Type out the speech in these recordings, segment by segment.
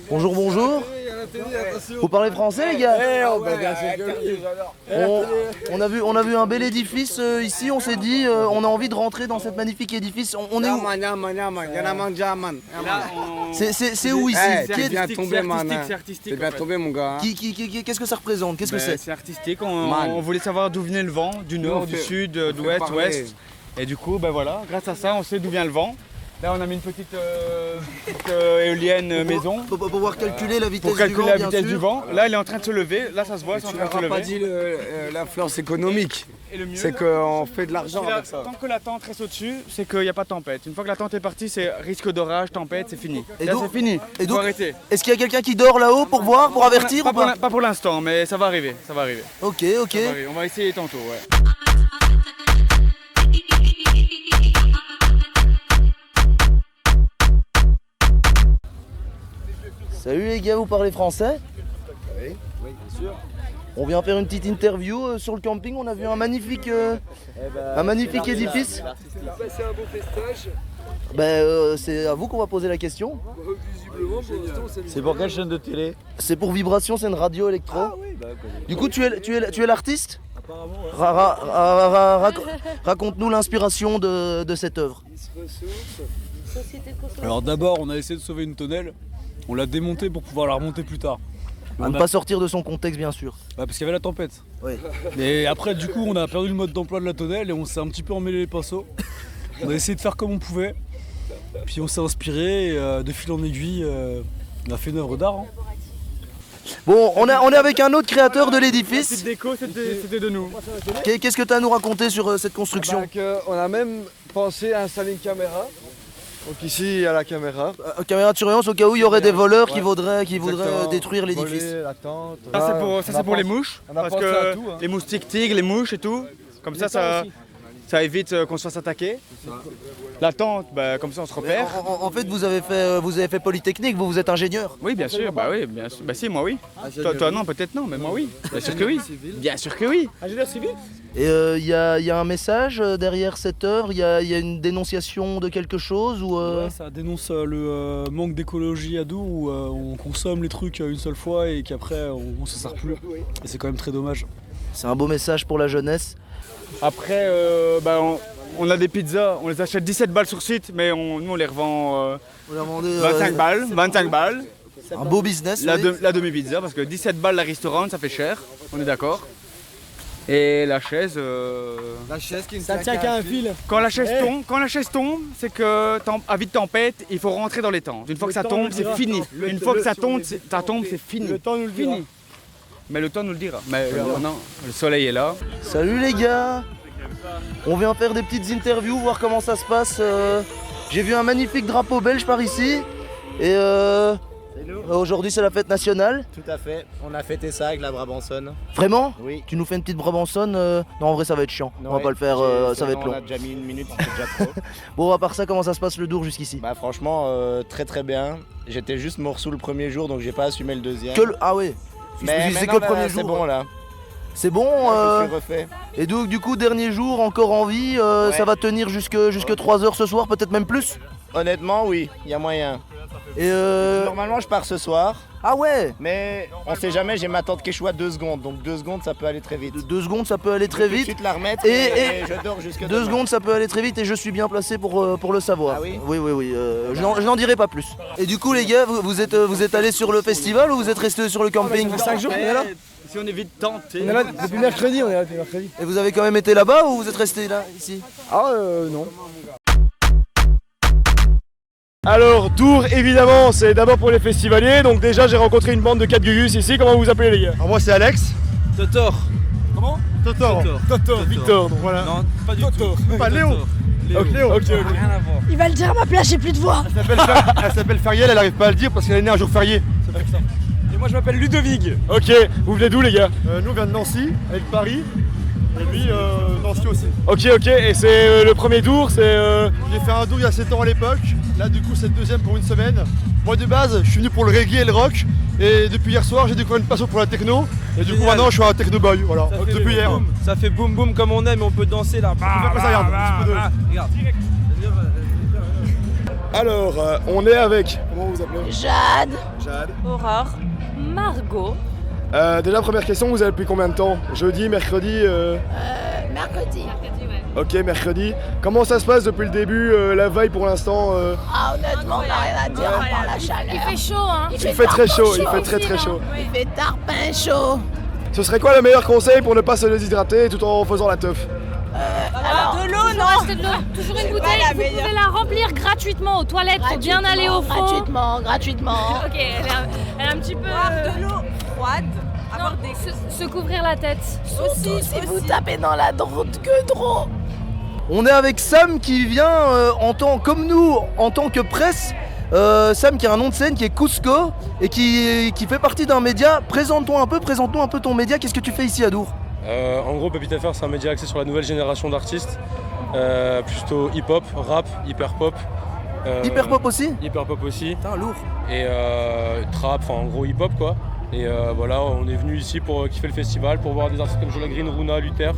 Bonjour, bonjour. Vous parlez français, les gars? On a vu un bel édifice ici, on s'est dit, on a envie de rentrer dans cet magnifique édifice. On est où? C'est où ici? C'est bien tombé, mon gars. Qu'est-ce que ça représente? Qu'est-ce que c'est? C'est artistique, on voulait savoir d'où venait le vent, du nord, du sud, d'ouest, ouest. Et du coup, ben voilà, grâce à ça, on sait d'où vient le vent. Là, on a mis une petite éolienne maison. Pour pouvoir calculer la vitesse pour calculer du vent, la vitesse du vent. Là, il est en train de se lever. Là, ça se voit, c'est en train de se lever. Tu n'as pas dit l'influence économique. C'est qu'on fait de l'argent avec ça. Tant que la tente reste au-dessus, c'est qu'il n'y a pas de tempête. Une fois que la tente est partie, c'est risque d'orage, tempête, c'est fini. Et là, donc, c'est fini. Et donc, faut arrêter. Est-ce qu'il y a quelqu'un qui dort là-haut pour voir, pour avertir ou pas? Pas pour l'instant, mais ça va arriver. Ça va arriver. Ok, ok. Ça va arriver. On va essayer tantôt, ouais. Salut les gars, vous parlez français? Oui, bien sûr. On vient faire une petite interview sur le camping, on a vu un magnifique édifice. C'est un beau festage. C'est à vous qu'on va poser la question. Visiblement, pour l'instant, C'est pour quelle chaîne de télé? C'est pour Vibration, c'est une radio électro. Ah oui, bah, Du coup, tu es l'artiste? apparemment. Raconte-nous l'inspiration de cette œuvre. Alors d'abord, on a essayé de sauver une tonnelle. On l'a démontée pour pouvoir la remonter plus tard. À ne pas sortir de son contexte, bien sûr. Parce qu'il y avait la tempête. Oui. Et après, du coup, on a perdu le mode d'emploi de la tonnelle et on s'est un petit peu emmêlé les pinceaux. On a essayé de faire comme on pouvait. Puis on s'est inspiré et de fil en aiguille, on a fait une œuvre d'art. Hein. Bon, on est avec un autre créateur de La petite l'édifice. déco, c'était de nous. Qu'est-ce que tu as à nous raconter sur cette construction? On a même pensé à installer une caméra. Donc ici, il y a la caméra. Caméra de surveillance au cas où il y aurait des voleurs qui voudraient détruire l'édifice. Voler, la tente. Ça, c'est pour les mouches. on a Parce pensé à que tout, hein. les moustiques tigres, les mouches et tout. Comme ça évite qu'on se fasse attaquer. La tente, comme ça on se repère. En fait, vous avez fait Polytechnique, vous êtes ingénieur. Oui, bien sûr, oui, bien sûr. Bah si, moi oui. Toi non, peut-être non, mais moi oui. Bien sûr que oui. Bien sûr que oui. Ingénieur civil. Et il y a un message derrière cette œuvre, il y a une dénonciation de quelque chose ou Ouais, ça dénonce le manque d'écologie à Dour où on consomme les trucs une seule fois et qu'après on se sert plus. Et c'est quand même très dommage. C'est un beau message pour la jeunesse. Après, on a des pizzas, on les achète 17 balles sur site, mais nous on les revend On a vendu 25 balles. un beau business. La, oui. la demi-pizza, parce que 17 balles la restaurant, ça fait cher, on est d'accord. Et la chaise... La chaise qui ne Ça tient qu'à un fil. Quand la chaise tombe, c'est que à vite tempête, il faut rentrer dans les tentes. Une fois que ça tombe, c'est fini. Une fois que ça tombe, c'est fini. Le temps nous le dira. Fini. Mais le temps nous le dira. Mais non, le soleil est là. Salut les gars. On vient faire des petites interviews, voir comment ça se passe. J'ai vu un magnifique drapeau belge par ici. Et aujourd'hui c'est la fête nationale. Tout à fait, on a fêté ça avec la Brabançonne. Vraiment? Oui. Tu nous fais une petite Brabançonne? Non, en vrai ça va être chiant. On va pas le faire, ça va être On long. a déjà mis une minute, c'était déjà trop. Bon, à part ça, comment ça se passe le Dour jusqu'ici? Bah franchement, très très bien. J'étais juste morceau le premier jour, donc j'ai pas assumé le deuxième. Ah ouais. Mais c'est que maintenant, le premier c'est jour. bon là. C'est bon. Je suis refait. Et donc du coup dernier jour encore en vie, ça va tenir jusque 3h ce soir, peut-être même plus. Honnêtement, oui, il y a moyen. Et Normalement, je pars ce soir, ah ouais. mais on sait jamais, j'ai ma tante Quechua 2 secondes, donc 2 secondes ça peut aller très vite. 2 secondes ça peut aller très Tout de vite. suite la remettre Et et je dors jusque 2 demain. secondes ça peut aller très vite et je suis bien placé pour le savoir. Ah oui Oui. Je n'en dirai pas plus. Et du coup les gars, vous êtes allés sur le festival ou vous êtes restés sur le camping? 5 jours qu'on est là. Si on est vite tenté. On est là depuis mercredi, on est là depuis mercredi. Et vous avez quand même été là-bas ou vous êtes restés là, ici? Ah non. Alors, Dour, évidemment, c'est d'abord pour les festivaliers. Donc déjà, j'ai rencontré une bande de 4 gugus ici. Comment vous vous appelez, les gars? Alors moi c'est Alex. Totor. Comment? Totor. Victor, donc voilà. Non, pas du tout. Pas Léo. Léo. Ok. Rien à voir. Il va le dire à ma place, j'ai plus de voix. Elle s'appelle Feriel, elle arrive pas à le dire parce qu'elle est née un jour férié. Et moi, je m'appelle Ludovic. Ok, vous venez d'où, les gars? Nous on vient de Nancy, avec Paris. Et lui, Nancy aussi. Ok, et c'est le premier Dour, c'est... J'ai fait un Dour il y a 7 ans à l'époque. Là du coup c'est le deuxième pour une semaine. Moi de base je suis venu pour le reggae et le rock. Et depuis hier soir j'ai découvert une passion pour la techno. Et du coup maintenant je suis un techno boy, voilà, depuis hier. Ça fait boum boum comme on aime, on peut danser là. On peut faire ça, regarde, un petit peu de... Regarde. Alors, on est avec... Comment vous appelez? Jade, Jade. Aurore, Margot. Déjà, première question, vous avez depuis combien de temps? Jeudi, mercredi Mercredi. Ok, mercredi. Comment ça se passe depuis le début, la veille pour l'instant Ah, honnêtement, on n'a rien à dire à part la chaleur. Il fait chaud, hein. Il fait très chaud, il fait très chaud. Il fait tarpin chaud. Ce serait quoi le meilleur conseil pour ne pas se déshydrater tout en faisant la teuf? Alors, De l'eau, non. Restez de l'eau. Toujours une bouteille. Vous pouvez la remplir gratuitement aux toilettes. Faut bien aller au fond. Gratuitement. Ok, elle est un petit peu. De l'eau froide. Non, se couvrir la tête. Aussi, si vous tapez dans la droite que trop. On est avec Sam qui vient comme nous, en tant que presse. Sam qui a un nom de scène qui est Cusco et qui fait partie d'un média. Présente-nous un peu ton média. Qu'est-ce que tu fais ici à Dour? En gros, Pépite FR, c'est un média axé sur la nouvelle génération d'artistes. Plutôt hip-hop, rap, hyper-pop. Hyper-pop aussi? Hyper-pop aussi. Putain, lourd. Et trap, enfin en gros hip-hop quoi. Et voilà, on est venu ici pour kiffer le festival, pour voir des artistes comme Jola Green, Runa, Luther.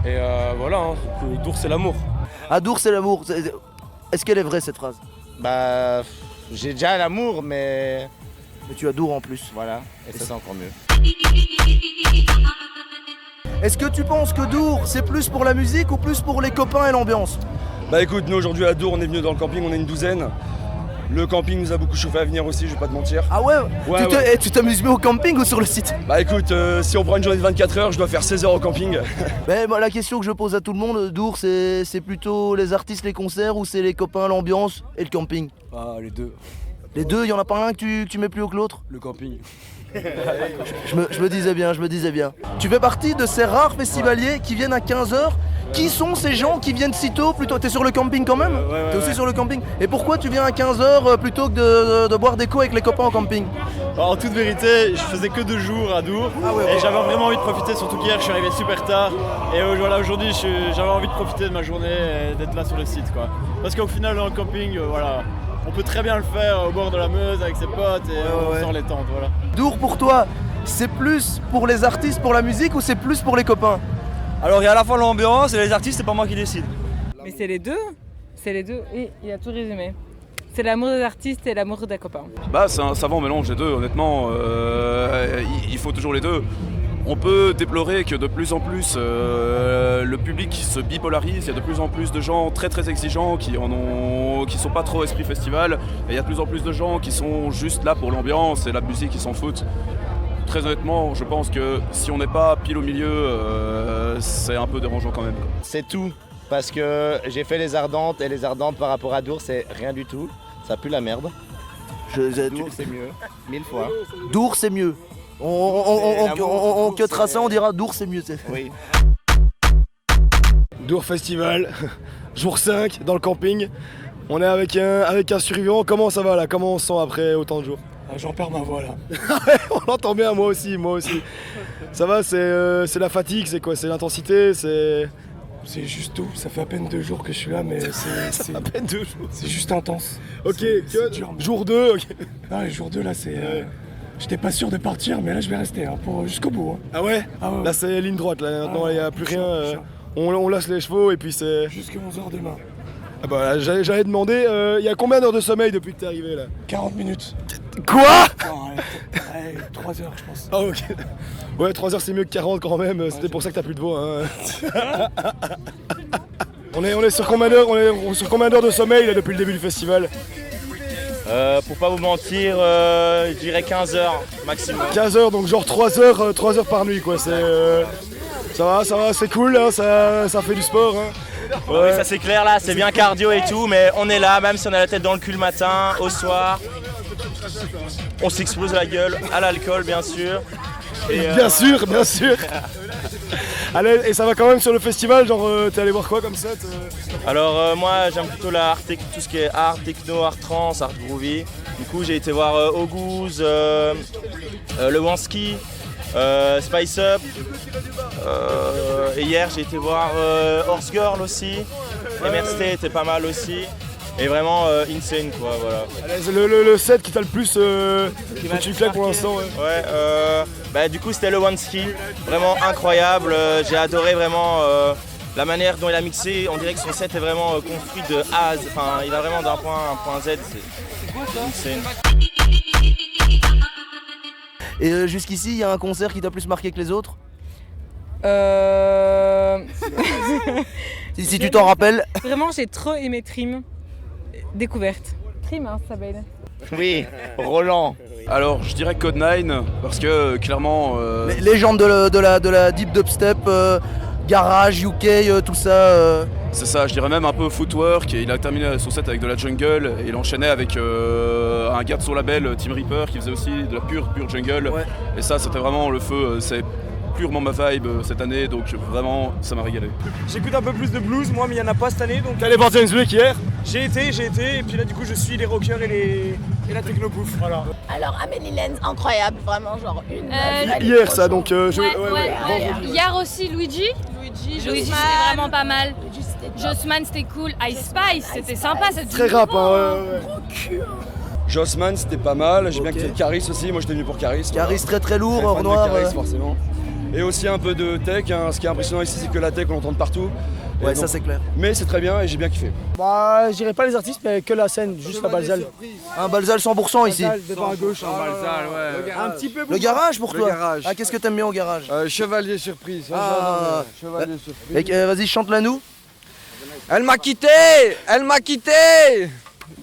Et voilà, hein, Dour c'est l'amour. À Dour c'est l'amour. Est-ce qu'elle est vraie cette phrase? Bah, j'ai déjà l'amour, mais tu as Dour en plus. voilà, et ça c'est encore mieux. Est-ce que tu penses que Dour c'est plus pour la musique ou plus pour les copains et l'ambiance? Bah écoute, nous aujourd'hui à Dour, on est venus dans le camping, on est une douzaine. Le camping nous a beaucoup chauffé à venir aussi, je vais pas te mentir. Ah ouais, tu t'amuses mieux au camping ou sur le site? Bah écoute, si on prend une journée de 24 heures, je dois faire 16 heures au camping. Moi, la question que je pose à tout le monde, Dour, c'est plutôt les artistes, les concerts ou c'est les copains, l'ambiance et le camping? Ah, les deux. Les deux, il y en a pas un que tu mets plus haut que l'autre? Le camping. Je me disais bien. Tu fais partie de ces rares festivaliers qui viennent à 15h. Qui sont ces gens qui viennent si tôt plutôt? T'es sur le camping quand même? T'es aussi sur le camping. Et pourquoi tu viens à 15h plutôt que de boire des coups avec les copains en camping? Alors, en toute vérité, je faisais que 2 jours à Dour et j'avais vraiment envie de profiter, surtout qu'hier je suis arrivé super tard. Et voilà, aujourd'hui j'avais envie de profiter de ma journée et d'être là sur le site quoi. Parce qu'au final dans le camping, voilà, on peut très bien le faire au bord de la Meuse avec ses potes et on sort les tentes, voilà. Dour pour toi, c'est plus pour les artistes, pour la musique ou c'est plus pour les copains? Alors il y a à la fois l'ambiance et les artistes, c'est pas moi qui décide. Mais c'est les deux. Et il a tout résumé. C'est l'amour des artistes et l'amour des copains. Bah c'est un savant mélange des deux, honnêtement. Il faut toujours les deux. On peut déplorer que de plus en plus le public se bipolarise, il y a de plus en plus de gens très très exigeants qui sont pas trop esprit festival, et il y a de plus en plus de gens qui sont juste là pour l'ambiance et la musique, qui s'en foutent. Très honnêtement, je pense que si on n'est pas pile au milieu, c'est un peu dérangeant quand même. C'est tout, parce que j'ai fait les Ardentes, et les Ardentes par rapport à Dour, c'est rien du tout. Ça pue la merde. Dour, c'est mieux, 1000 fois. Dour, c'est mieux. On cuttera ça, on dira Dour, c'est mieux. Oui. Dour Festival, jour 5, dans le camping. On est avec un survivant. Comment ça va là? Comment on se sent après autant de jours? J'en perds ma voix là. On l'entend bien, moi aussi. Ça va, c'est la fatigue, c'est quoi? C'est l'intensité, c'est juste tout. Ça fait à peine 2 jours que je suis là, mais c'est à peine 2 jours. C'est juste intense. Ok, c'est dur, jour 2, ok. Non, les jours 2 là, c'est... J'étais pas sûr de partir, mais là je vais rester jusqu'au bout. Hein. Ah ouais? Là c'est ligne droite, là maintenant il n'y a plus rien. On lâche les chevaux et puis c'est... Jusqu'à 11h demain. Ah bah j'allais demander, il y a combien d'heures de sommeil depuis que t'es arrivé là? 40 minutes. Quoi? Non, 3 heures je pense. Ah ok. Ouais, 3 heures c'est mieux que 40 quand même, c'était pour ça que t'as plus de voix. Hein. on est sur combien d'heures de sommeil là, depuis le début du festival? Pour pas vous mentir, je dirais 15 heures maximum. 15 heures, donc genre 3 heures par nuit quoi. Ça va, c'est cool, hein, ça fait du sport. Hein. Ouais. Oui, ça c'est clair là, c'est bien cardio et tout, mais on est là, même si on a la tête dans le cul le matin, au soir. On s'explose la gueule, à l'alcool bien sûr. Et bien sûr. Allez, et ça va quand même sur le festival, genre t'es allé voir quoi comme ça? Alors moi j'aime plutôt tout ce qui est art techno, art trance, art groovy. Du coup j'ai été voir Ogooz, Lewanski, Spice Up. Et hier j'ai été voir Horse Girl aussi. MRST était pas mal aussi. Et vraiment insane quoi, voilà. Allez, le set qui t'a le plus que tu claques pour l'instant. Ouais, du coup c'était Lewanski, vraiment incroyable. J'ai adoré vraiment la manière dont il a mixé, on dirait que son set est vraiment construit de A à Z. Enfin, il va vraiment d'un point A à un point Z. C'est insane. Et jusqu'ici, il y a un concert qui t'a plus marqué que les autres? Si tu t'en rappelles. Vraiment, j'ai trop aimé Trim. Découverte. Trim, hein, ça s'appelle. Oui, Roland. Alors, je dirais Code 9 parce que clairement. Légende de la deep dubstep, garage, UK, tout ça. C'est ça, je dirais même un peu footwork. Et il a terminé son set avec de la jungle et il enchaînait avec un gars de son label, Team Reaper, qui faisait aussi de la pure jungle. Ouais. Et ça, c'était vraiment le feu. C'est purement ma vibe cette année, donc vraiment, ça m'a régalé. J'écoute un peu plus de blues, moi, mais il n'y en a pas cette année. T'es allé voir James Blake hier? J'ai été, et puis là, du coup, je suis les rockers et la techno-pouf. Voilà. Alors, Amélie Lenz, incroyable, vraiment, genre une. Hier, ça, donc. Hier aussi, Luigi, c'était vraiment pas mal. Jossman, c'était cool. Ice Spice, c'était sympa. Très rap, hein, ouais. Jossman, c'était pas mal. J'ai bien kiffé Caris aussi. Moi, j'étais venu pour Caris. Caris très très lourd, hors noir. Caris, forcément. Et aussi un peu de tech. Hein. Ce qui est impressionnant ici, c'est que la tech, on l'entend de partout. Ouais, ça c'est clair. Mais c'est très bien et j'ai bien kiffé. Bah, je dirais pas les artistes, mais que la scène, juste la Balzal. Un Balzal 100% ici. Devant à gauche. Balzal, ouais. Un petit peu. Le garage pour le toi. Garage. Ah, qu'est-ce que t'aimes bien au garage? Chevalier surprise. Chevalier surprise. Vas-y, chante-la nous. Elle m'a quitté. Elle m'a quitté.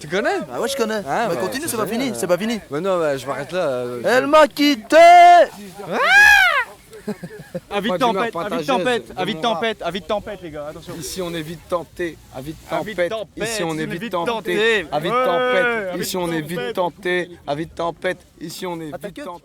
Tu connais? Ah ouais, je connais. Mais continue, c'est pas fini, c'est pas fini. Mais non, je m'arrête là. Elle m'a quitté. Vite tempête, les gars, attention. Ici on est vite tenté, à vite tempête. Ici on est vite tenté, à vite tempête. Ici on est vite tenté, à vite tempête. Ici on est vite tenté.